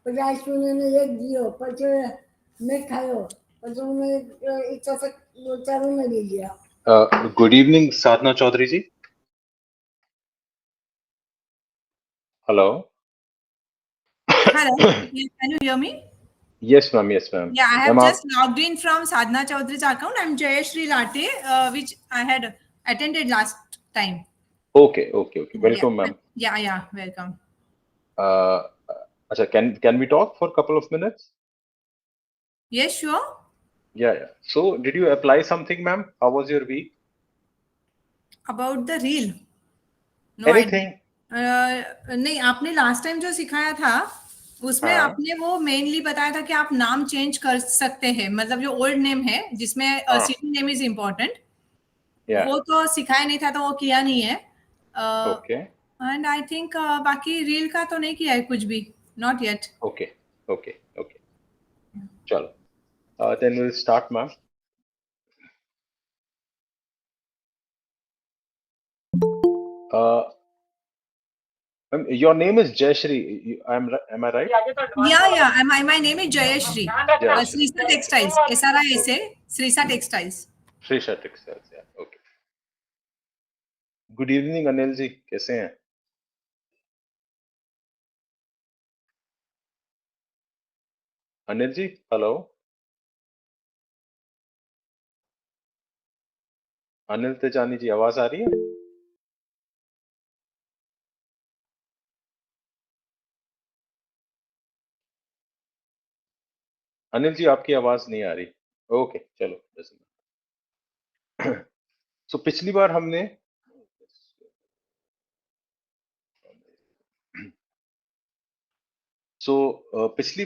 પછી મને એક ગયો પછી મેં ખાયો પછી મને ઈચ્છા से ચાલુ नहीं गया. Good evening, Sadhna Chaudhary ji. Hello. Hello. Can you hear me? Yes, ma'am. Yes, ma'am. Yeah, I have just logged in from Sadhna Chaudhary's account. I'm Jayashree Latte, which I had attended last time. Okay. Welcome, ma'am. Yeah. Welcome. Acha, can we talk for a couple of minutes? Yes, sure. Yeah. So, did you apply something, ma'am? How was your week? About the reel. No Anything? नहीं, आपने last time जो सिखाया था उसमें आपने वो mainly बताया था कि आप नाम चेंज कर सकते हैं, मतलब जो ओल्ड नेम है जिसमें सिटी नेम इज इम्पोर्टेंट, वो तो सिखाया नहीं था तो वो किया नहीं है. ओके. एंड आई थिंक बाकी रील का तो नहीं किया है कुछ भी, नॉट येट. ओके. चलो. Then we'll start, ma'am. Your name is Jayashree. Am I right? Yeah. My name is Jayashree. Srisa Textiles. SRISA. Srisa Textiles. Srisa Textiles. Yeah. Okay. Good evening, Anil ji. कैसे हैं? Anil ji, hello. Anil Tejani जी, आवाज आ रही है? अनिल जी, आपकी आवाज नहीं आ रही. ओके, चलो. सो पिछली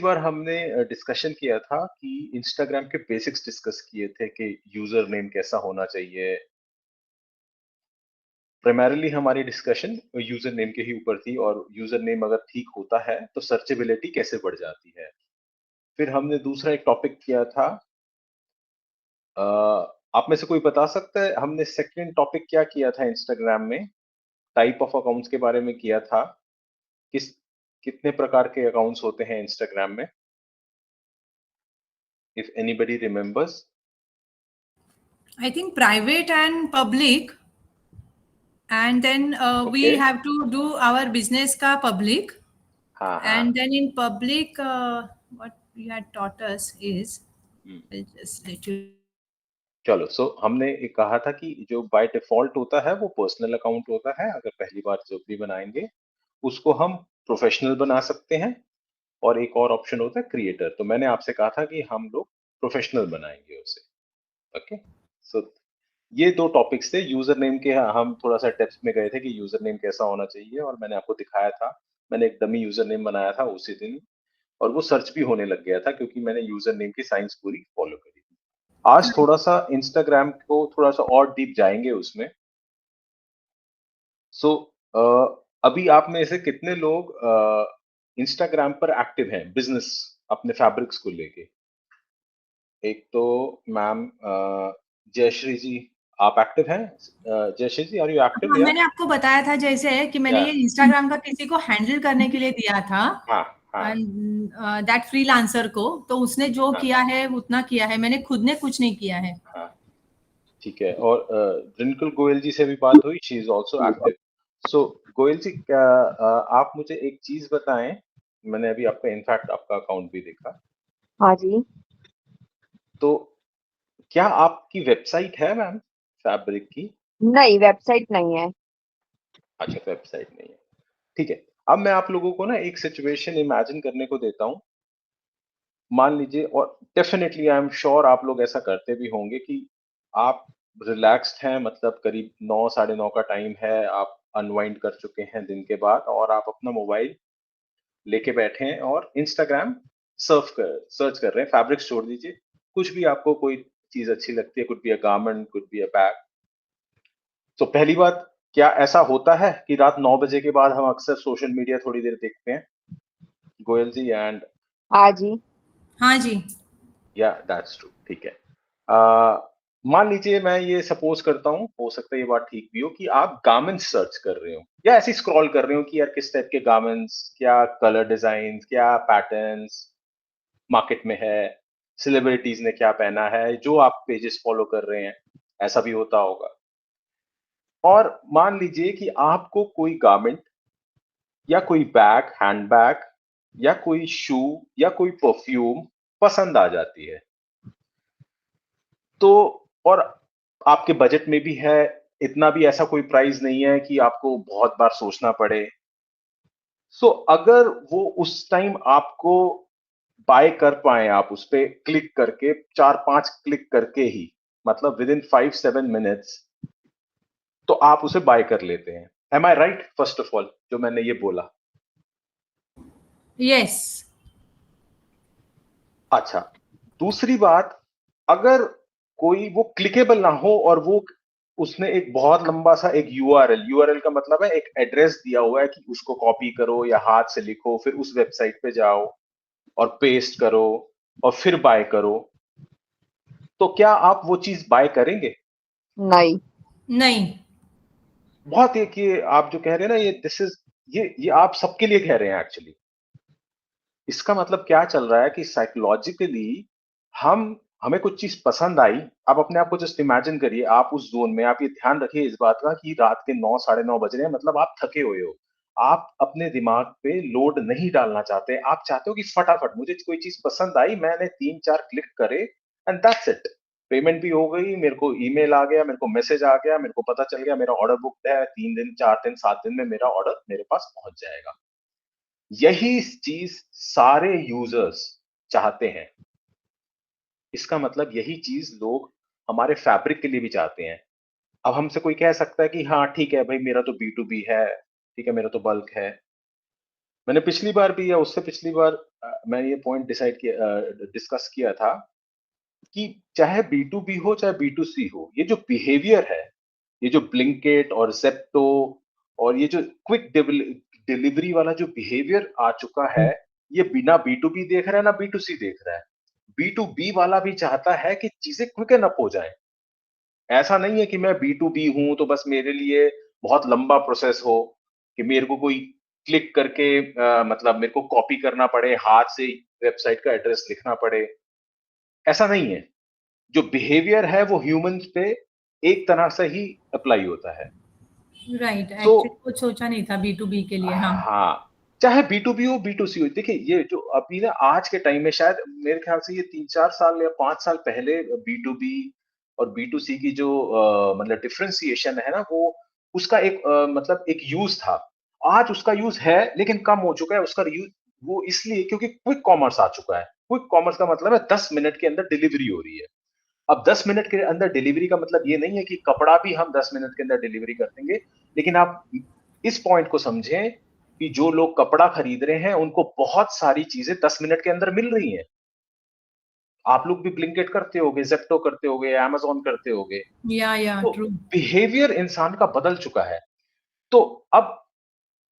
बार हमने डिस्कशन किया था कि इंस्टाग्राम के बेसिक्स डिस्कस किए थे कि यूजर नेम कैसा होना चाहिए. प्राइमरीली हमारी डिस्कशन यूजर नेम के ही ऊपर थी, और यूजर नेम अगर ठीक होता है तो सर्चेबिलिटी कैसे बढ़ जाती है. फिर हमने दूसरा एक टॉपिक किया था, आप में से कोई बता सकता है हमने सेकंड टॉपिक क्या किया था इंस्टाग्राम में? टाइप ऑफ अकाउंट्स के बारे में किया था. कितने प्रकार के अकाउंट्स होते हैं इंस्टाग्राम में? If anybody remembers. I think private and public, and then we have to do our business ka public. And then in public, what you had taught us is, I'll just let you. चलो. सो हमने एक कहा था कि जो by default होता है वो पर्सनल अकाउंट होता है. अगर पहली बार जो भी बनाएंगे उसको हम प्रोफेशनल बना सकते हैं, और एक और ऑप्शन होता है क्रिएटर. तो मैंने आपसे कहा था कि हम लोग प्रोफेशनल बनाएंगे उसे. ओके. सो ये दो टॉपिक्स थे. यूजर नेम के हम थोड़ा सा डेप्थ में गए थे कि यूजर नेम कैसा होना चाहिए, और मैंने आपको दिखाया था. मैंने एक डमी यूजर नेम बनाया था उसी दिन, और वो सर्च भी होने लग गया था क्योंकि मैंने यूजर नेम की साइंस पूरी फॉलो करी थी. आज थोड़ा सा इंस्टाग्राम को थोड़ा सा और डीप जाएंगे उसमें. सो अभी आप में से कितने लोग इंस्टाग्राम पर एक्टिव हैं बिजनेस अपने फैब्रिक्स को लेके? एक तो मैम जयश्री जी, आप एक्टिव हैं? जयश्री जी, आर यू एक्टिव? मैंने आपको बताया था जैसे कि मैंने ये इंस्टाग्राम का किसी को हैंडल करने के लिए दिया था, दैट फ्रीलांसर को, तो उसने जो किया है उतना किया है, मैंने खुद ने कुछ नहीं किया है. ठीक है. और रिंकल गोयल जी से भी बात हुई, शी इज आल्सो एक्टिव. सो गोयल जी, क्या आप मुझे एक चीज बताएं. मैंने अभी आपका इनफैक्ट आपका अकाउंट भी देखा. हाँ जी. तो क्या आपकी वेबसाइट है मैम फैब्रिक की? नहीं, वेबसाइट नहीं है. अच्छा, वेबसाइट नहीं है. ठीक है. अब मैं आप लोगों को ना एक सिचुएशन इमेजिन करने को देता हूं. मान लीजिए, और डेफिनेटली आई एम श्योर आप लोग ऐसा करते भी होंगे कि आप रिलैक्स्ड हैं, मतलब करीब 9 साढ़े 9 का टाइम है, आप अनवाइंड कर चुके हैं दिन के बाद, और आप अपना मोबाइल लेके बैठे हैं और इंस्टाग्राम सर्च कर रहे हैं. फैब्रिक्स छोड़ दीजिए, कुछ भी आपको कोई चीज अच्छी लगती है, could be a garment, could be a bag. तो पहली बात, क्या ऐसा होता है कि रात 9 बजे के बाद हम अक्सर सोशल मीडिया थोड़ी देर देखते हैं? गोयल जी एंड हाँ जी. हाँ जी. या दैट्स ट्रू. ठीक है. मान लीजिए मैं ये सपोज करता हूँ, हो सकता है ये बात ठीक भी हो, कि आप गारमेंट्स सर्च कर रहे हो या ऐसे स्क्रॉल कर रहे हो कि यार किस टाइप के गारमेंट्स, क्या कलर डिजाइन, क्या पैटर्न्स मार्केट में है, सेलिब्रिटीज ने क्या पहना है, जो आप पेजेस फॉलो कर रहे हैं, ऐसा भी होता होगा। और मान लीजिए कि आपको कोई गारमेंट या कोई बैग, हैंडबैग या कोई शू या कोई परफ्यूम पसंद आ जाती है। तो और आपके बजट में भी है, इतना भी ऐसा कोई प्राइस नहीं है कि आपको बहुत बार सोचना पड़े। सो अगर वो उस टाइम आपको बाय कर पाए, आप उस पे क्लिक करके 4-5 क्लिक करके ही, मतलब विद इन 5-7 मिनट्स, तो आप उसे बाय कर लेते हैं। Am I right? First of all जो मैंने ये बोला। Yes. अच्छा, दूसरी बात, अगर कोई वो क्लिकेबल ना हो और वो उसने एक बहुत लंबा सा एक यूआरएल का मतलब है एक एड्रेस दिया हुआ है कि उसको कॉपी करो या हाथ से लिखो, फिर उस वेबसाइट पे जाओ और पेस्ट करो और फिर बाय करो, तो क्या आप वो चीज बाय करेंगे? नहीं। नहीं. बहुत एक ये आप जो कह रहे हैं ना, ये दिस इज ये आप सबके लिए कह रहे हैं एक्चुअली। इसका मतलब क्या चल रहा है कि साइकोलॉजिकली हम हमें कुछ चीज पसंद आई। आप अपने आप को जस्ट इमेजिन करिए, आप उस जोन में, आप ये ध्यान रखिए इस बात का कि रात के 9 साढ़े 9 बज रहे हैं, मतलब आप थके हुए हो, आप अपने दिमाग पे लोड नहीं डालना चाहते, आप चाहते हो कि फटाफट मुझे कोई चीज पसंद आई, मैंने 3-4 क्लिक करे एंड दैट्स इट, पेमेंट भी हो गई, मेरे को ईमेल आ गया, मेरे को मैसेज आ गया, मेरे को पता चल गया मेरा ऑर्डर बुक है, 3 दिन 4 दिन 7 दिन में मेरा ऑर्डर मेरे पास पहुंच जाएगा। यही चीज सारे यूजर्स चाहते हैं। इसका मतलब यही चीज लोग हमारे फैब्रिक के लिए भी चाहते हैं। अब हमसे कोई कह सकता है कि हाँ ठीक है भाई, मेरा तो बी टू बी है, ठीक है, मेरा तो बल्क है। मैंने पिछली बार भी या उससे पिछली बार मैंने ये पॉइंट डिसाइड किया, डिस्कस किया था कि चाहे बी टू बी हो चाहे बी टू सी हो, ये जो बिहेवियर है, ये जो ब्लिंकिट और जेप्टो और ये जो क्विक डिलीवरी वाला जो बिहेवियर आ चुका है, ये बिना बी टू बी देख रहा है ना बी टू सी देख रहा है। बी टू बी वाला भी चाहता है कि चीजें क्विक एंड अप हो जाए। ऐसा नहीं है कि मैं बी टू बी हूं तो बस मेरे लिए बहुत लंबा प्रोसेस हो, कि मेरे को कोई क्लिक करके मतलब मेरे को कॉपी करना पड़े, हाथ से वेबसाइट का एड्रेस लिखना पड़े। ऐसा नहीं है। जो बिहेवियर है वो ह्यूमंस पे एक तरह से ही अप्लाई होता है। राइट. सो एक्चुअली कुछ सोचा नहीं था B2B के लिए. हाँ. हाँ, चाहे बी टू बी हो बी टू सी हो, देखिए ये जो अभी ना आज के टाइम में, शायद मेरे ख्याल से ये 3-4 साल या 5 साल पहले बी टू बी और बी टू सी की जो मतलब डिफरेंशिएशन है ना, वो उसका एक मतलब एक यूज था। आज उसका यूज है लेकिन कम हो चुका है उसका यूज, वो इसलिए क्योंकि क्विक कॉमर्स आ चुका है। क्विक कॉमर्स का मतलब है 10 मिनट के अंदर डिलीवरी हो रही है। अब 10 मिनट के अंदर डिलीवरी का मतलब ये नहीं है कि कपड़ा भी हम 10 मिनट के अंदर डिलीवरी कर देंगे, लेकिन आप इस पॉइंट को समझें कि जो लोग कपड़ा खरीद रहे हैं उनको बहुत सारी चीजें 10 मिनट के अंदर मिल रही हैं। आप लोग भी ब्लिंकिट करते होगे, जेप्टो करते होगे, अमेज़न करते होगे। या तो ट्रू. बिहेवियर इंसान का बदल चुका है। तो अब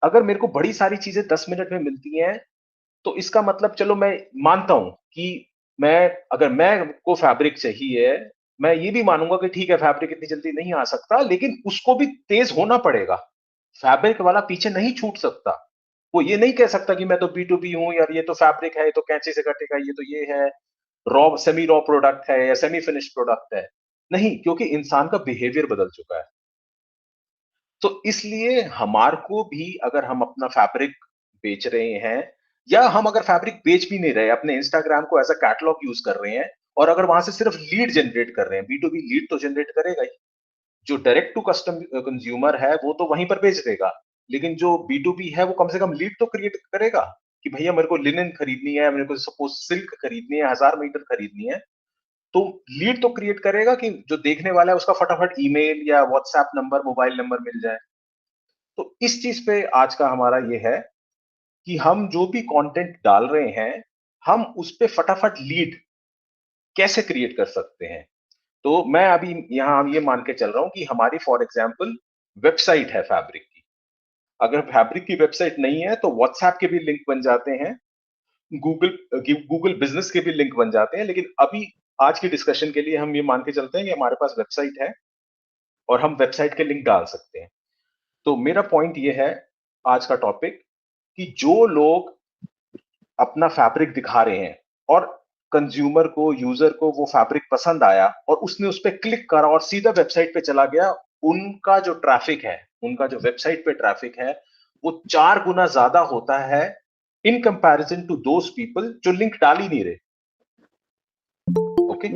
अगर मेरे को बड़ी सारी चीजें 10 मिनट में मिलती हैं, तो इसका मतलब चलो मैं मानता हूं कि मैं अगर मैं को फैब्रिक चाहिए, मैं ये भी मानूंगा कि ठीक है फैब्रिक इतनी जल्दी नहीं आ सकता, लेकिन उसको भी तेज होना पड़ेगा। फैब्रिक वाला पीछे नहीं छूट सकता। वो ये नहीं कह सकता कि मैं तो बी टू बी हूं यार, ये तो फैब्रिक है, ये तो कैंची से कटेगा, ये तो ये है, रॉ सेमी रॉ प्रोडक्ट है या सेमी फिनिश प्रोडक्ट है। नहीं, क्योंकि इंसान का बिहेवियर बदल चुका है। तो इसलिए हमारे को भी, अगर हम अपना फैब्रिक बेच रहे हैं या हम अगर फैब्रिक बेच भी नहीं रहे, अपने इंस्टाग्राम को एज अ कैटलॉग यूज कर रहे हैं और अगर वहां से सिर्फ लीड जनरेट कर रहे हैं, बी टू बी लीड तो जनरेट करेगा ही। जो डायरेक्ट टू कस्टम कंज्यूमर है वो तो वहीं पर बेच देगा, लेकिन जो बी टू बी है वो कम से कम लीड तो क्रिएट करेगा कि भैया मेरे को लिनन खरीदनी है, मेरे को सपोज सिल्क खरीदनी है, 1000 मीटर खरीदनी है, तो लीड तो क्रिएट करेगा कि जो देखने वाला है उसका फटाफट ईमेल या व्हाट्सएप नंबर, मोबाइल नंबर मिल जाए। तो इस चीज पे आज का हमारा ये है कि हम जो भी कंटेंट डाल रहे हैं, हम उस पे फटाफट लीड कैसे क्रिएट कर सकते हैं। तो मैं अभी यहाँ ये मान के चल रहा हूँ कि हमारी फॉर एग्जांपल वेबसाइट है फैब्रिक की। अगर फैब्रिक की वेबसाइट नहीं है तो व्हाट्सएप के भी लिंक बन जाते हैं, गूगल गूगल बिजनेस के भी लिंक बन जाते हैं, लेकिन अभी आज की डिस्कशन के लिए हम ये मान के चलते हैं कि हमारे पास वेबसाइट है और हम वेबसाइट के लिंक डाल सकते हैं। तो मेरा पॉइंट ये है आज का टॉपिक कि जो लोग अपना फैब्रिक दिखा रहे हैं और कंज्यूमर को, यूजर को वो फैब्रिक पसंद आया और उसने उस पर क्लिक करा और सीधा वेबसाइट पे चला गया, उनका जो ट्रैफिक है, उनका जो वेबसाइट पे ट्रैफिक है, वो 4 गुना ज्यादा होता है in comparison to those people जो लिंक डाल ही नहीं रहे। Okay,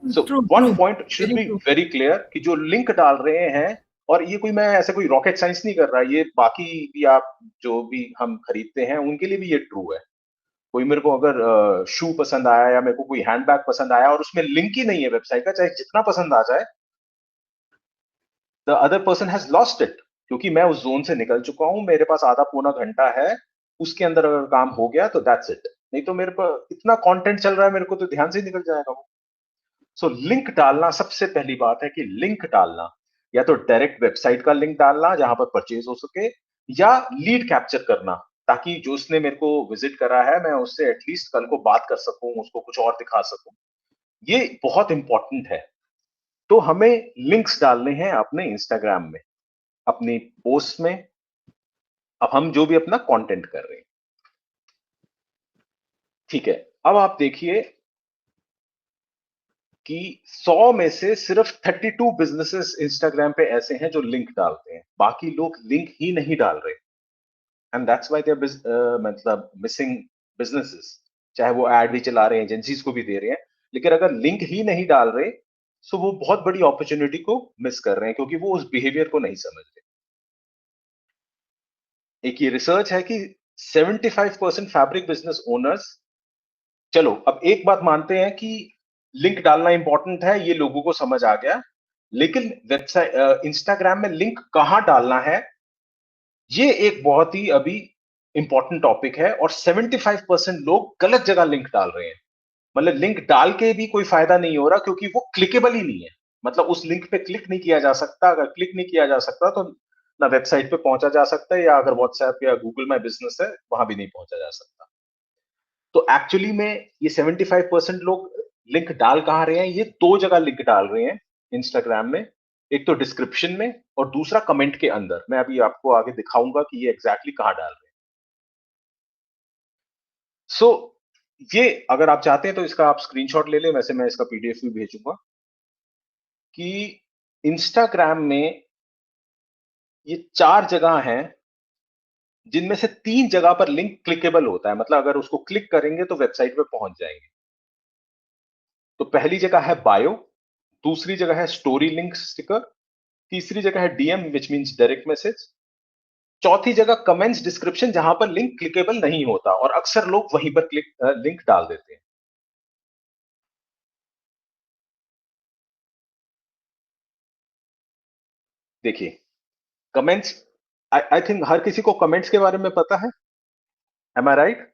so one point should be very clear कि जो लिंक डाल रहे हैं, और ये कोई, मैं ऐसे कोई रॉकेट साइंस नहीं कर रहा, ये बाकी भी आप जो भी हम खरीदते हैं उनके लिए भी ये ट्रू है। कोई मेरे को अगर शू पसंद आया या मेरे को कोई हैंडबैग पसंद आया और उसमें लिंक ही नहीं है वेबसाइट का, चाहे जितना पसंद आ जाए, the other person has lost it, क्योंकि मैं उस जोन से निकल चुका हूं, मेरे पास आधा पौना घंटा है, उसके अंदर अगर काम हो गया तो दैट्स इट, नहीं तो मेरे पास इतना कंटेंट चल रहा है मेरे को तो ध्यान से ही निकल जाएगा वो। सो लिंक डालना, सबसे पहली बात है कि लिंक डालना, या तो डायरेक्ट वेबसाइट का लिंक डालना जहां पर परचेज हो सके, या लीड कैप्चर करना, ताकि जो उसने मेरे को विजिट करा है मैं उससे एटलीस्ट कल को बात कर सकूं, उसको कुछ और दिखा सकूं। ये बहुत इंपॉर्टेंट है। तो हमें लिंक्स डालने हैं अपने इंस्टाग्राम में, अपनी पोस्ट में, अब हम जो भी अपना कंटेंट कर रहे हैं। ठीक है, अब आप देखिए कि 100 में से सिर्फ 32 बिजनेसेस इंस्टाग्राम पे ऐसे हैं जो लिंक डालते हैं, बाकी लोग लिंक ही नहीं डाल रहे, and that's why they are मतलब मिसिंग बिजनेसेस। चाहे वो एड भी चला रहे हैं, एजेंसीज को भी दे रहे हैं, लेकिन अगर लिंक ही नहीं डाल रहे, सो वो बहुत बड़ी अपॉर्चुनिटी को मिस कर रहे हैं, क्योंकि वो उस बिहेवियर को नहीं समझ रहे। एक ये रिसर्च है कि 75% फैब्रिक बिजनेस ओनर्स, चलो अब एक बात मानते हैं कि लिंक डालना इंपॉर्टेंट है, ये लोगों को समझ आ गया, लेकिन वेबसाइट इंस्टाग्राम में लिंक कहां डालना है, ये एक बहुत ही अभी इंपॉर्टेंट टॉपिक है, और 75% लोग गलत जगह लिंक डाल रहे हैं। मतलब लिंक डाल के भी कोई फायदा नहीं हो रहा, क्योंकि वो क्लिकेबल ही नहीं है, मतलब उस लिंक पे क्लिक नहीं किया जा सकता। अगर क्लिक नहीं किया जा सकता तो ना वेबसाइट पे पहुंचा जा सकता है, या अगर व्हाट्सएप या गूगल माई बिजनेस है वहां भी नहीं पहुंचा जा सकता। तो एक्चुअली में ये 75% लोग लिंक डाल कहां रहे हैं, ये 2 जगह लिंक डाल रहे हैं इंस्टाग्राम में, एक तो डिस्क्रिप्शन में और दूसरा कमेंट के अंदर। मैं अभी आपको आगे दिखाऊंगा कि ये एग्जैक्टली कहां डाल रहे हैं। सो ये अगर आप चाहते हैं तो इसका आप स्क्रीनशॉट ले लें, वैसे मैं इसका पीडीएफ भी भेजूंगा कि इंस्टाग्राम में ये 4 जगह हैं जिनमें से 3 जगह पर लिंक क्लिकेबल होता है, मतलब अगर उसको क्लिक करेंगे तो वेबसाइट पे पहुंच जाएंगे। तो पहली जगह है बायो, दूसरी जगह है स्टोरी लिंक स्टिकर, तीसरी जगह है DM which means direct message, चौथी जगह कमेंट्स डिस्क्रिप्शन जहां पर लिंक क्लिकेबल नहीं होता, और अक्सर लोग वहीं पर लिंक डाल देते हैं। देखिए कमेंट्स, आई थिंक हर किसी को कमेंट्स के बारे में पता है, M I right?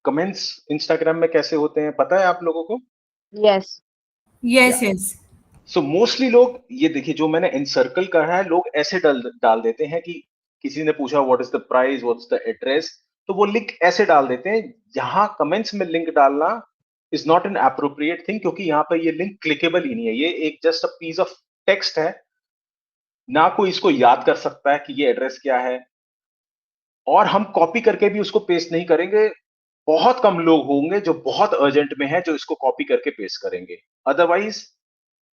Comments Instagram में कैसे होते हैं पता है आप लोगों को? Yes yes yes. So mostly लोग, ये देखिए जो मैंने एनसर्कल करा है, लोग ऐसे डाल देते हैं कि किसी ने पूछा what is the price, what's the address, तो वो लिंक ऐसे डाल देते हैं। यहाँ कमेंट्स में लिंक डालना is not an appropriate thing, क्योंकि यहाँ पर ये लिंक क्लिकेबल ही नहीं है, ये एक just a piece of text है, ना कोई इसको याद कर सकता है कि ये एड्रेस क्या है, और हम कॉपी करके भी उसको पेस्ट नहीं करेंगे। बहुत कम लोग होंगे जो बहुत अर्जेंट में है जो इसको कॉपी करके पेस्ट करेंगे, अदरवाइज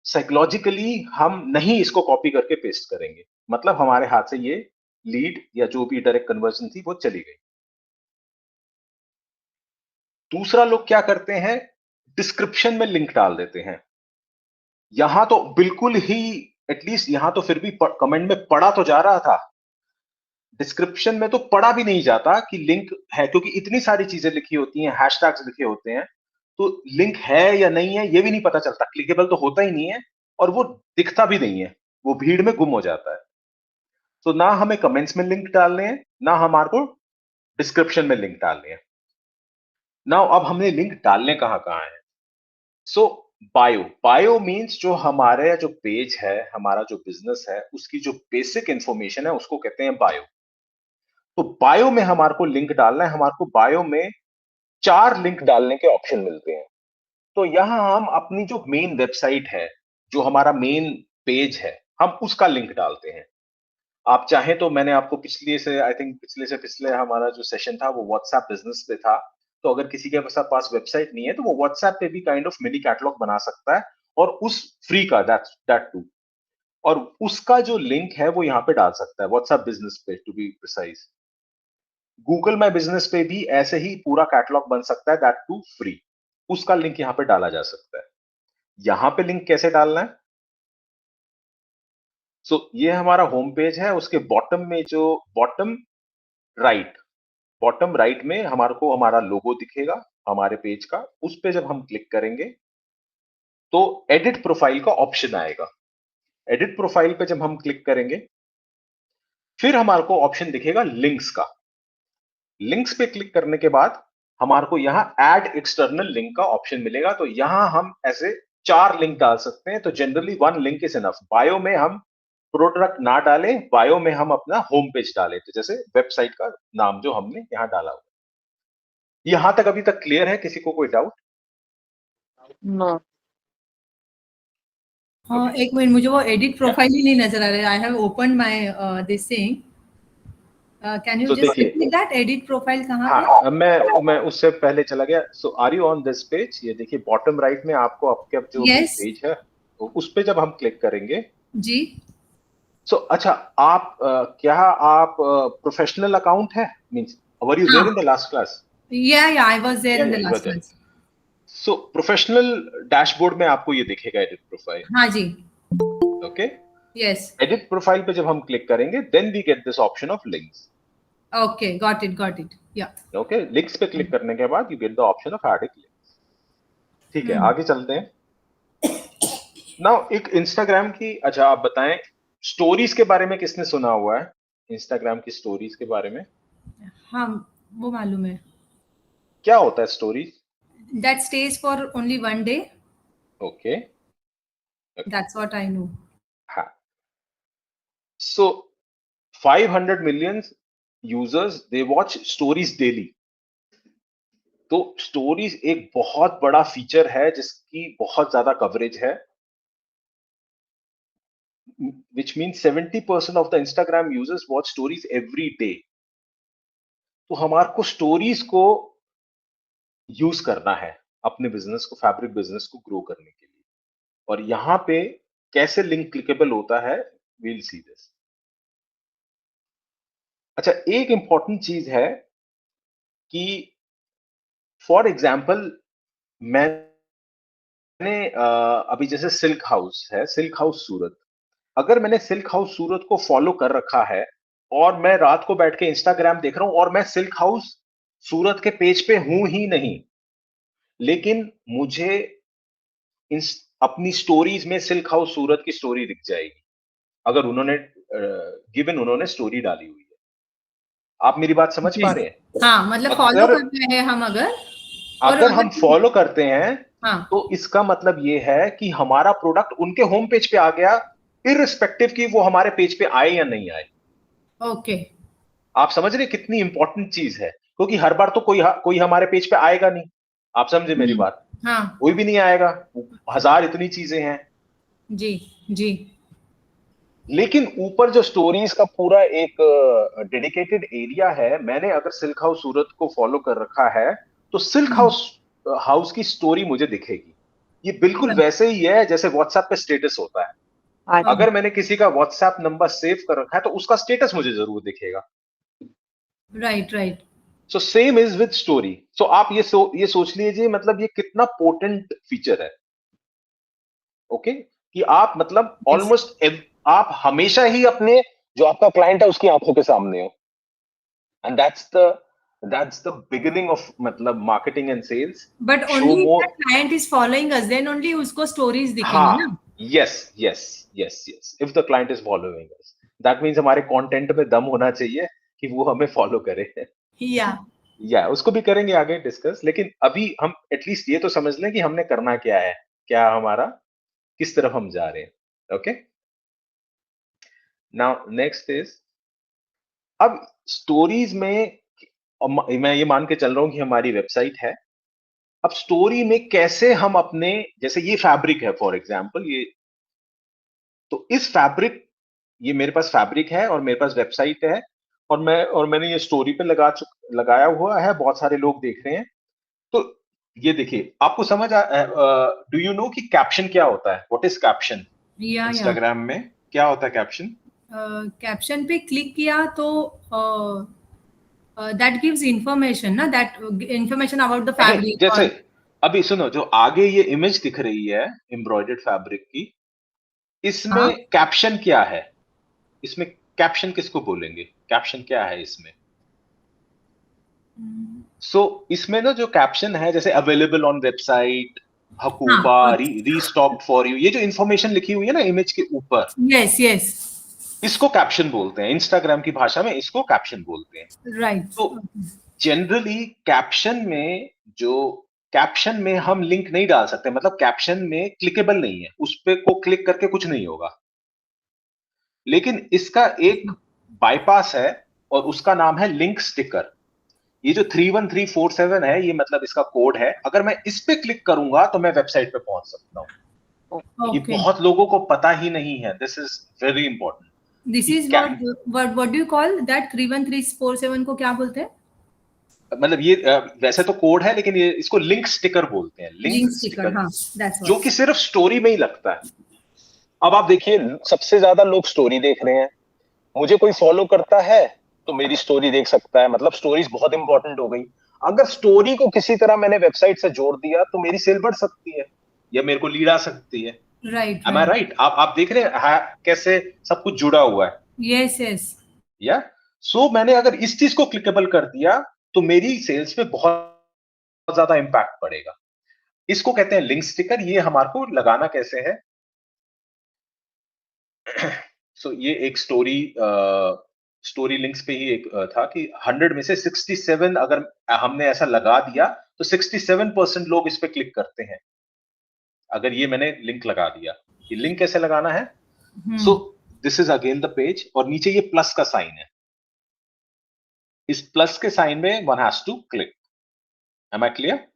साइकोलॉजिकली हम नहीं इसको कॉपी करके पेस्ट करेंगे, मतलब हमारे हाथ से ये लीड या जो भी डायरेक्ट कन्वर्जन थी वो चली गई। दूसरा लोग क्या करते हैं, डिस्क्रिप्शन में लिंक डाल देते हैं। यहां तो बिल्कुल ही, एटलीस्ट यहां तो फिर भी कमेंट में पढ़ा तो जा रहा था, डिस्क्रिप्शन में तो पढ़ा भी नहीं जाता कि लिंक है, क्योंकि इतनी सारी चीजें लिखी होती हैं, हैशटैग्स लिखे होते हैं, तो लिंक है या नहीं है ये भी नहीं पता चलता, क्लिकेबल तो होता ही नहीं है, और वो दिखता भी नहीं है, वो भीड़ में गुम हो जाता है। तो ना हमें कमेंट्स में लिंक डालने हैं, ना हमारे को डिस्क्रिप्शन में लिंक डालने हैं। ना अब हमने लिंक डालने कहां कहां है। सो बायो, बायो मींस जो हमारे जो पेज है, हमारा जो बिजनेस है, उसकी जो बेसिक इंफॉर्मेशन है उसको कहते हैं बायो। तो बायो में हमारे को लिंक डालना है, हमारे को बायो में 4 लिंक डालने के ऑप्शन मिलते हैं। तो यहाँ हम अपनी जो मेन वेबसाइट है, जो हमारा मेन पेज है, हम उसका लिंक डालते हैं। आप चाहें तो मैंने आपको पिछले से पिछले हमारा जो सेशन था वो व्हाट्सएप बिजनेस पे था। तो अगर किसी के पास वेबसाइट नहीं है तो वो व्हाट्सएप पे भी काइंड ऑफ मिनी कैटलॉग बना सकता है, और उस फ्री का दैट टू, और उसका जो लिंक है वो यहाँ पे डाल सकता है व्हाट्सएप बिजनेस पे, to be precise. Google my business पे भी ऐसे ही पूरा कैटलॉग बन सकता है, दैट टू फ्री। उसका लिंक यहाँ पे डाला जा सकता है। यहाँ पे लिंक कैसे डालना है? ये हमारा होम पेज है, उसके बॉटम में जो बॉटम राइट में हमारे को हमारा लोगो दिखेगा हमारे पेज का। उस पे जब हम क्लिक करेंगे तो एडिट प्रोफाइल का ऑप्शन आएगा। एडिट प्रोफाइल पे जब हम क्लिक करेंगे फिर हमारे को ऑप्शन दिखेगा लिंक्स का। लिंक्स पे क्लिक करने के बाद हमारे को यहाँ ऐड एक्सटर्नल लिंक का ऑप्शन मिलेगा। तो यहां हम ऐसे 4 लिंक डाल सकते हैं। तो generally 1 link is enough. Bio में हम प्रोडक्ट ना डालें, बायो में हम अपना होम पेज डालें। तो जैसे वेबसाइट का नाम जो हमने यहाँ डाला हुआ। यहां तक अभी तक क्लियर है? किसी को कोई डाउट? नो। हाँ, एक मिनट, मुझे वो एडिट प्रोफाइल ही नहीं नजर आ रहा है। I have open my this thing. Can you just repeat that? Edit profile कहाँ पे? हाँ, मैं उससे पहले चला गया। So are you on this page? ये देखिए बॉटम राइट में आपको आपके जो पेज है तो उस पे जब हम क्लिक करेंगे जी। अच्छा, आप क्या आप प्रोफेशनल अकाउंट है? Means were you there in the last class? Yeah I was there in the last class. So professional dashboard में आपको ये दिखेगा एडिट प्रोफाइल। हाँ जी। Okay, yes. एडिट प्रोफाइल पे जब हम क्लिक करेंगे then we get this option of links. Okay, got it. Yeah okay, links पे क्लिक करने के बाद you get the option of adding links. ठीक है, आगे चलते हैं। नाउ एक इंस्टाग्राम की, अच्छा आप बताएं स्टोरीज के बारे में किसने सुना हुआ है? इंस्टाग्राम की स्टोरीज के बारे में? हाँ, वो मालूम है। क्या होता है stories? That stays for only 1 day. Okay, That's what I know. हाँ। So 500 million users they watch stories daily. तो स्टोरीज एक बहुत बड़ा फीचर है जिसकी बहुत ज्यादा कवरेज है, which means 70% of the Instagram users watch stories every day. तो हमारे को स्टोरीज को यूज करना है अपने बिजनेस को, फैब्रिक बिजनेस को ग्रो करने के लिए। और यहां पे कैसे लिंक क्लिकेबल होता है, वील सी दिस। अच्छा, एक इंपॉर्टेंट चीज है कि फॉर एग्जाम्पल मैंने अभी जैसे सिल्क हाउस है, सिल्क हाउस सूरत, अगर मैंने सिल्क हाउस सूरत को फॉलो कर रखा है और मैं रात को बैठ के इंस्टाग्राम देख रहा हूं और मैं सिल्क हाउस सूरत के पेज पे हूं ही नहीं, लेकिन मुझे अपनी स्टोरीज में सिल्क हाउस सूरत की स्टोरी दिख जाएगी अगर उन्होंने स्टोरी डाली हुई है। आप मेरी बात समझ पा रहे हैं? हाँ, मतलब फॉलो कर रहे हैं हम अगर हम फॉलो करते हैं हाँ, तो इसका मतलब ये है कि हमारा प्रोडक्ट उनके होम पेज पे आ गया, इररिस्पेक्टिव कि वो हमारे पेज पे आए या नहीं आए। ओके। आप समझ रहे कितनी इंपॉर्टेंट चीज है? क्योंकि हर बार तो कोई हमारे पेज पे आएगा नहीं। आप समझे मेरी बात? हाँ, कोई भी नहीं आएगा, 1000 इतनी चीजें हैं। जी। लेकिन ऊपर जो स्टोरीज का पूरा एक डेडिकेटेड एरिया है, मैंने अगर सिल्क हाउस सूरत को फॉलो कर रखा है तो सिल्क हाउस की स्टोरी मुझे दिखेगी। ये बिल्कुल वैसे ही है जैसे व्हाट्सएप पे स्टेटस होता है। अगर मैंने किसी का व्हाट्सएप नंबर सेव कर रखा है तो उसका स्टेटस मुझे जरूर दिखेगा। Right. So same is with story. So आप ये सोच लीजिए, मतलब ये कितना पोटेंट फीचर है। ओके, कि आप मतलब ऑलमोस्ट आप हमेशा ही अपने जो आपका क्लाइंट है उसकी आंखों के सामने हो। And that's the beginning of मतलब marketing and sales. But only if the client is following us, then only उसको स्टोरीज दिखेंगी ना? Yes, if the client is following us, that means हमारे कंटेंट में दम होना चाहिए कि वो हमें फॉलो करे। या उसको भी करेंगे आगे डिस्कस, लेकिन अभी हम एटलीस्ट ये तो समझ लें कि हमने करना क्या है, क्या हमारा, किस तरफ हम जा रहे हैं। ओके, नाउ नेक्स्ट इज, अब स्टोरीज में मैं ये मान के चल रहा हूं कि हमारी वेबसाइट है। अब स्टोरी में कैसे हम अपने, जैसे ये फैब्रिक है फॉर एग्जांपल, ये तो इस फैब्रिक, ये मेरे पास फैब्रिक है और मेरे पास वेबसाइट है और मैंने ये स्टोरी पे लगाया हुआ है, बहुत सारे लोग देख रहे हैं। तो ये देखिए, आपको समझ डू यू नो कि कैप्शन क्या होता है? What is caption? या इंस्टाग्राम में क्या होता है कैप्शन? कैप्शन पे क्लिक किया तो दैट गिव्स इंफॉर्मेशन ना, that information about the fabric. जैसे अभी सुनो, जो आगे ये इमेज दिख रही है एम्ब्रॉयडर्ड फैब्रिक की, इसमें कैप्शन क्या है? इसमें कैप्शन किसको बोलेंगे? कैप्शन क्या है इसमें? सो इसमें ना जो कैप्शन है, जैसे अवेलेबल ऑन वेबसाइट, हकूबा, रीस्टॉक्ड फॉर यू, ये जो इंफॉर्मेशन लिखी हुई है ना इमेज के ऊपर, यस यस, इसको कैप्शन बोलते हैं। इंस्टाग्राम की भाषा में इसको कैप्शन बोलते हैं। राइट। तो जनरली कैप्शन में हम लिंक नहीं डाल सकते, मतलब कैप्शन में क्लिकेबल नहीं है, उस पे को क्लिक करके कुछ नहीं होगा। लेकिन इसका एक बाईपास है और उसका नाम है लिंक स्टिकर। ये जो 31347 है, ये मतलब इसका कोड है। अगर मैं इस पे क्लिक करूंगा तो मैं वेबसाइट पे पहुंच सकता हूं। ये बहुत लोगों को पता ही नहीं है। This is very important. This is what do you call that 31347 को क्या बोलते हैं? मतलब ये वैसे तो कोड है, लेकिन ये इसको लिंक स्टिकर बोलते हैं। लिंक स्टिकर, हाँ, that's जो कि सिर्फ स्टोरी में ही लगता है। अब आप देखिए, सबसे ज्यादा लोग स्टोरी देख रहे हैं। मुझे कोई फॉलो करता है तो मेरी स्टोरी देख सकता है, मतलब स्टोरीज बहुत इंपॉर्टेंट हो गई। अगर स्टोरी को किसी तरह मैंने वेबसाइट से जोड़ दिया तो मेरी सेल बढ़ सकती है या मेरे को लीड आ सकती है। Right, M I right? आप देख रहे हैं कैसे सब कुछ जुड़ा हुआ है। यस यस, या सो मैंने अगर इस चीज को क्लिकेबल कर दिया तो मेरी सेल्स पे बहुत ज्यादा इंपैक्ट पड़ेगा। इसको कहते हैं लिंक स्टिकर। ये हमारे को लगाना कैसे है? सो ये एक स्टोरी लिंक्स पे ही एक था कि 100 में से 67 अगर हमने ऐसा लगा दिया तो 67% लोग इस पे क्लिक करते हैं, अगर ये मैंने लिंक लगा दिया। ये लिंक कैसे लगाना है? So this is again the page, और नीचे ये प्लस का साइन है। इस प्लस के साइन में one has to click. Am I clear?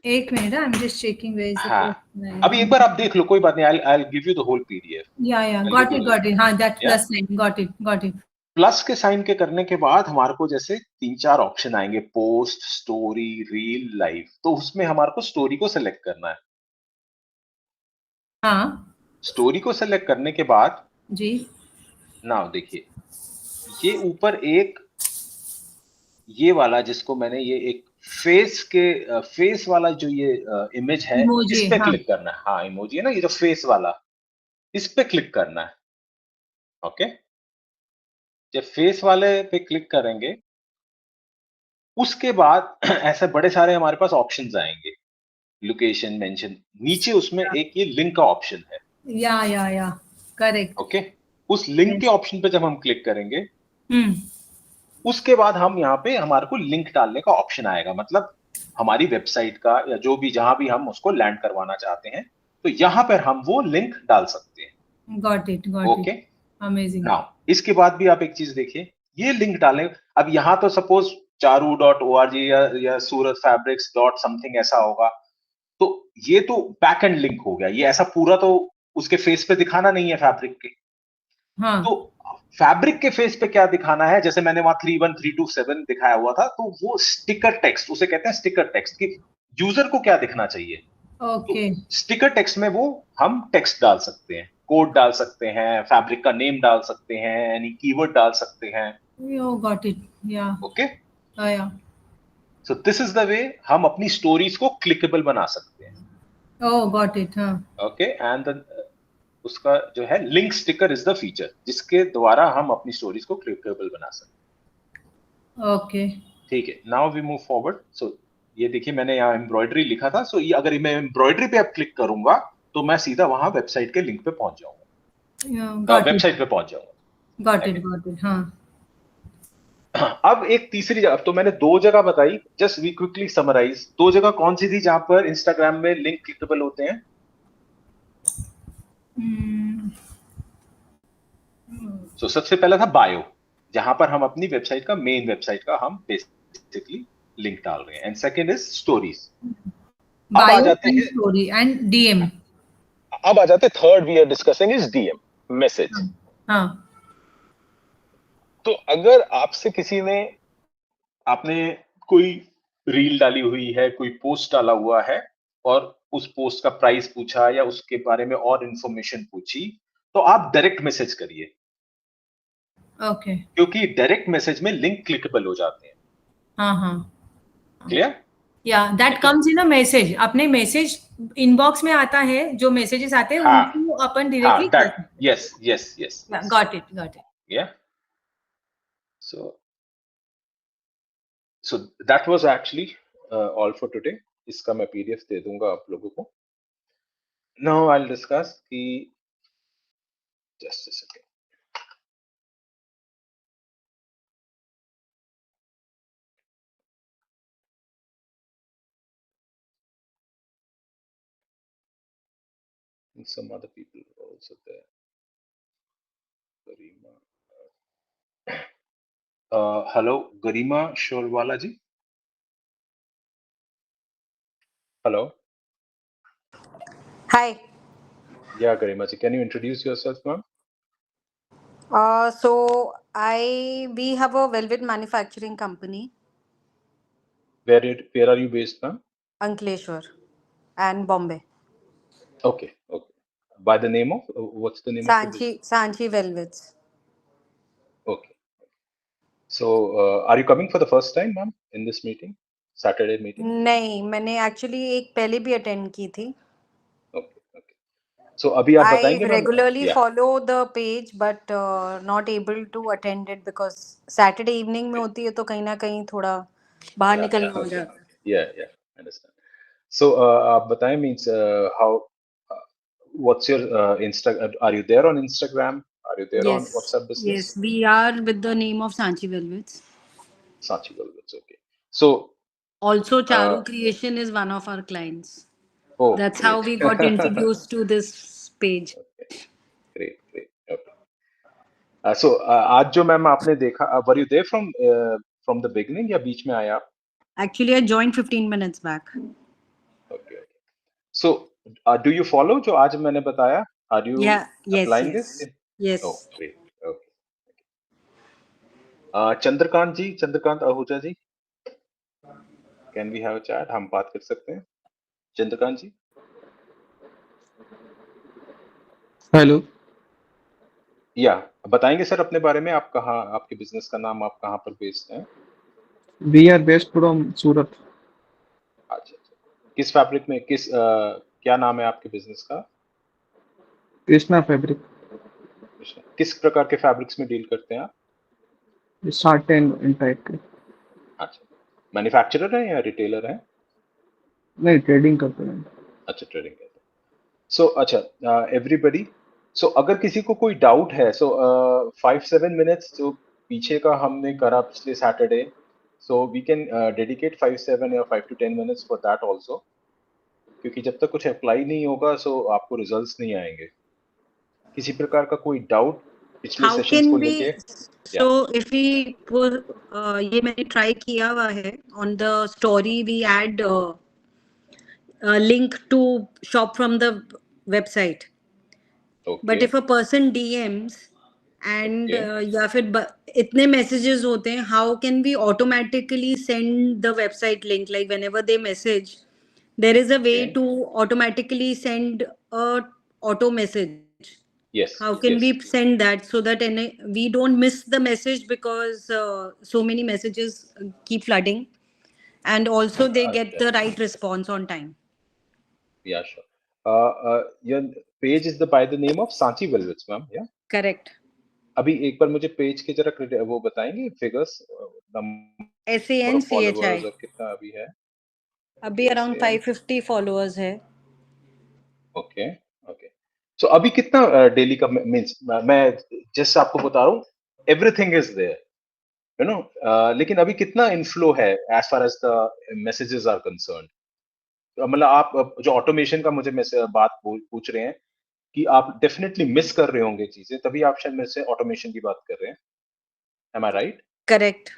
एक minute, I am just checking where is the हाँ, अभी एक बार आप देख लो, कोई बात नहीं। I will give you the whole PDF. या गॉट इट, हाँ, that plus sign, got it. Plus के साइन के करने के बाद हमारे को जैसे 3-4 ऑप्शन आएंगे, पोस्ट, स्टोरी, रील, लाइव। तो उसमें हमारे को स्टोरी को सेलेक्ट करना है। हाँ, स्टोरी को सेलेक्ट करने के बाद जी, नाउ देखिए, ये ऊपर एक ये वाला, जिसको मैंने ये एक फेस वाला जो ये इमेज है, इस पे क्लिक करना है। हाँ, इमोजी है ना, ये जो फेस वाला, इस पे क्लिक करना है। ओके, जब फेस वाले पे क्लिक करेंगे उसके बाद ऐसे बड़े सारे हमारे पास ऑप्शंस आएंगे। लोकेशन, मेंशन, नीचे उसमें एक ये लिंक का ऑप्शन है। या करेक्ट। ओके, उस लिंक के ऑप्शन पे जब हम क्लिक करेंगे, उसके बाद हम यहाँ पे हमारे को लिंक डालने का ऑप्शन आएगा। मतलब हमारी वेबसाइट का या जो भी, जहां भी हम उसको लैंड करवाना चाहते हैं, तो यहाँ पर हम वो लिंक डाल सकते हैं। Got it, okay, amazing. Now इसके बाद भी आप एक चीज देखिए, ये लिंक डालें। अब यहाँ तो सपोज charu.org या सूरत फैब्रिक्स डॉट समथिंग ऐसा होगा, तो ये तो बैक एंड लिंक हो गया। ये ऐसा पूरा तो उसके फेस पे दिखाना नहीं है फैब्रिक के। हाँ, तो फैब्रिक के फेस पे क्या दिखाना है? जैसे मैंने वहां 31327 दिखाया हुआ था, तो वो स्टिकर टेक्स्ट, उसे कहते हैं स्टिकर टेक्स्ट, कि यूजर को क्या दिखना चाहिए। ओके, तो स्टिकर टेक्स्ट में वो हम टेक्स्ट डाल सकते हैं, कोड डाल सकते हैं, फैब्रिक का नेम डाल सकते हैं, यानी कीवर्ड डाल सकते हैं। You got it, yeah okay, या so this is the way हम अपनी स्टोरीज को क्लिकेबल बना सकते हैं। ओह, गॉट इट, हाँ। ओके, एंड उसका जो है link sticker is the feature जिसके द्वारा हम अपनी स्टोरीज को क्लिकेबल बना सकते हैं। ओके, ठीक है, नाउ वी मूव फॉरवर्ड। सो ये देखिए, मैंने यहाँ एम्ब्रॉयडरी लिखा था। सो ये अगर मैं एम्ब्रॉयडरी पे अब क्लिक करूंगा तो मैं सीधा वहां वेबसाइट के लिंक पे पहुंच जाऊंगा, वेबसाइट पे पहुंच जाऊंगा। गॉट इट, हाँ। अब एक तीसरी जगह, तो मैंने 2 जगह बताई, जस्ट वी क्विकली समराइज। 2 जगह कौन सी थी जहां पर इंस्टाग्राम में लिंक क्लिकेबल होते हैं? सबसे पहला था बायो, जहां पर हम अपनी वेबसाइट का, मेन वेबसाइट का हम बेसिकली लिंक डाल रहे हैं, and second is stories. Bio and story and DM. अब आ जाते third we are discussing is DM, message. हाँ। तो अगर आपसे किसी ने, आपने कोई रील डाली हुई है, कोई पोस्ट डाला हुआ है और उस पोस्ट का प्राइस पूछा या उसके बारे में और इंफॉर्मेशन पूछी, तो आप डायरेक्ट मैसेज करिए। ओके। क्योंकि डायरेक्ट मैसेज में लिंक क्लिकेबल हो जाते हैं। हाँ। क्लियर? या that comes in a message, अपने मैसेज इनबॉक्स में आता है, जो मैसेजेस आते हैं उनको अपन डायरेक्टली कर सकते हैं। Yes got it. Yeah so that was actually all for today. इसका मैं पीडीएफ दे दूंगा आप लोगों को। नाउ आई विल डिस्कस कि just a second. Some other people are also there. Garima. Hello, Garima Shorwala ji. Hello. Hi. Yeah, Garima ji. Can you introduce yourself, ma'am? So we have a velvet manufacturing company, Where are you based, ma'am? Ankleshwar and Bombay. Okay. By the name of what's the name of your business? Sanchi Velvets. Okay. So, are you coming for the first time, ma'am, in this meeting, Saturday meeting? नहीं, मैंने actually एक पहले भी attend की थी. Okay. So, अभी आप बताएंगे, I ma'am? regularly Yeah. follow the page, but not able to attend it because Saturday evening में होती है, तो कहीं ना कहीं थोड़ा बाहर निकलना हो जाता है. Yeah, understand. So, आप बताएं, means how, what's your are you there on Instagram? Are you there on WhatsApp business? Yes, we are with the name of Sanchi Velvets. Sanchi Velvets, okay. So, also Charu Creation is one of our clients. Oh, That's great. how we got introduced to this page. Great. Okay. So, आज जो ma'am आपने देखा, were you there from the beginning या बीच में आए आप? Actually, I joined 15 minutes back. Okay. So, do you follow जो आज मैंने बताया? Are you applying this? Yes. Oh, great. Okay. Chandrakant Ahuja ji, can we have a chat? हम बात कर सकते हैं। चंद्रकांत जी। हेलो। या बताएंगे सर अपने बारे में, आप कहाँ, आपके बिजनेस का नाम, आप कहाँ पर बेस्ड हैं? We are based from सूरत। अच्छा। किस फैब्रिक में, क्या नाम है आपके बिजनेस का? कृष्णा फैब्रिक। किस प्रकार के फैब्रिक्स में डील करते हैं आप? शार्ट एंड टाइप के। अच्छा, मैन्युफैक्चरर है या रिटेलर है? नहीं, ट्रेडिंग करते हैं। अच्छा, ट्रेडिंग करते हैं। सो अच्छा, एवरीबॉडी, सो अगर किसी को कोई डाउट है, सो 5-7 मिनट्स जो पीछे का हमने करा पिछले Saturday, so we can dedicate 5-7 या 5 to 10 minutes for that also, क्योंकि जब तक कुछ अप्लाई नहीं होगा सो आपको रिजल्ट्स नहीं आएंगे। किसी प्रकार का कोई डाउट पिछले सेशंस को लेके? So if we put ये मैंने ट्राई किया हुआ है, on the story we add a link to shop from the website. Okay. But if a person DMs and या फिर इतने messages होते हैं, how can we automatically send the website link? Like whenever they message, there is a way to automatically send a auto message. Yes. How can we send that so that we don't miss the message, because so many messages keep flooding, and also they get the right response on time. Yeah, sure. Your page is by the name of Sanchi Velvets, ma'am. Yeah. Correct. अभी एक बार मुझे page के जरा वो बताएंगे, figures, SANCHI और कितना अभी है? अभी अराउंड 550 फॉलोअर्स है। ओके। सो अभी कितना डेली का मींस, मैं जस्ट आपको बता रहा हूँ, everything is there, you know, लेकिन अभी कितना इनफ्लो है as far as the messages are concerned? मतलब आप जो ऑटोमेशन का मुझे बात पूछ रहे हैं कि आप डेफिनेटली मिस कर रहे होंगे चीजें, तभी आप शायद मेरे से ऑटोमेशन की बात कर रहे हैं। Am I right? Correct.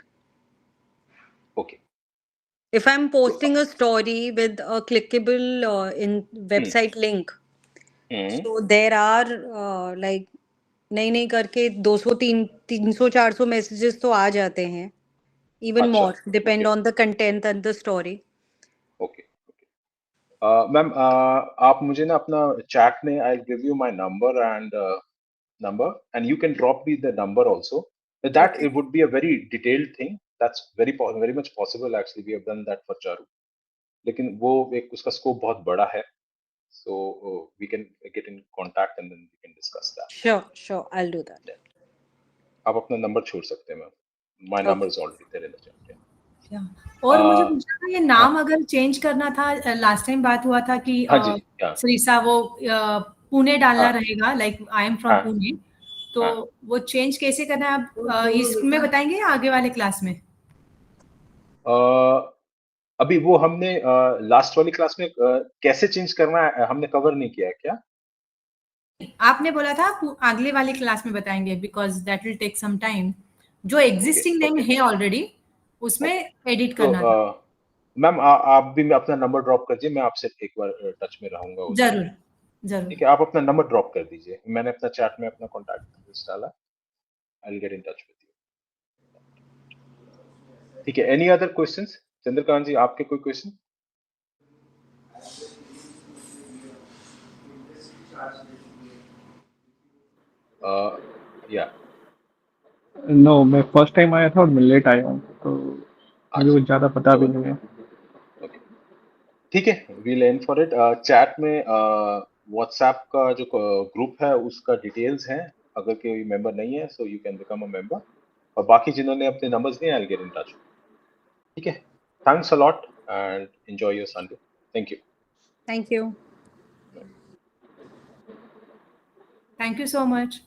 Okay. if I'm posting a story with a clickable in website link, so there are like नहीं करके 200 300 400 messages तो आ जाते हैं, even अच्छा, more depend on the content and the story. Okay ma'am आप मुझे ना अपना चैट में I give you my number and you can drop me the number also. With that, Okay. it would be a very detailed thing. That's very much possible actually. We have done that for Charu. लेकिन वो एक उसका scope बहुत बड़ा है. So we can get in contact and then we can discuss that. Sure, I'll do that. आप अपना number छोड़ सकते हैं ma'am. My number is already there in the chat. Yeah. और मुझे पूछना था, ये नाम अगर चेंज करना था, लास्ट टाइम बात हुआ था कि सरिसा वो पुणे डालना रहेगा, like I am from Pune, तो वो चेंज कैसे करना है आप इसमें बताएंगे या आगे वाले क्लास में? अभी वो हमने लास्ट वाली क्लास में कैसे चेंज करना है हमने कवर नहीं किया है क्या? आपने बोला था अगले वाली क्लास में बताएंगे, because that will take some time. जो एग्जिस्टिंग नेम है ऑलरेडी उसमें एडिट करना था. मैम आप भी अपना नंबर ड्रॉप कर दीजिए, मैं आपसे एक बार टच में रहूंगा. जरूर. ठीक है, आप अपना नंबर ड्रॉप कर दीजिए. मैंने अपना चैट में अपना कॉन्टैक्ट लिस्ट डाला. I will get in touch with you. ठीक है, एनी अदर क्वेश्चंस? चंद्रकांत जी, आपके कोई क्वेश्चन? या नो, मैं फर्स्ट टाइम आया था और मैं लेट आया हूँ, तो मुझे कुछ ज्यादा पता भी नहीं है. ठीक है, we'll end for it. Chat में व्हाट्सएप का जो ग्रुप है उसका डिटेल्स हैं. अगर कोई मेंबर नहीं है so you can become a member, और बाकी जिन्होंने अपने नंबर्स दिए I will get in touch. ठीक है, thanks a lot and enjoy your Sunday. Thank you. Thank you. Thank you so much.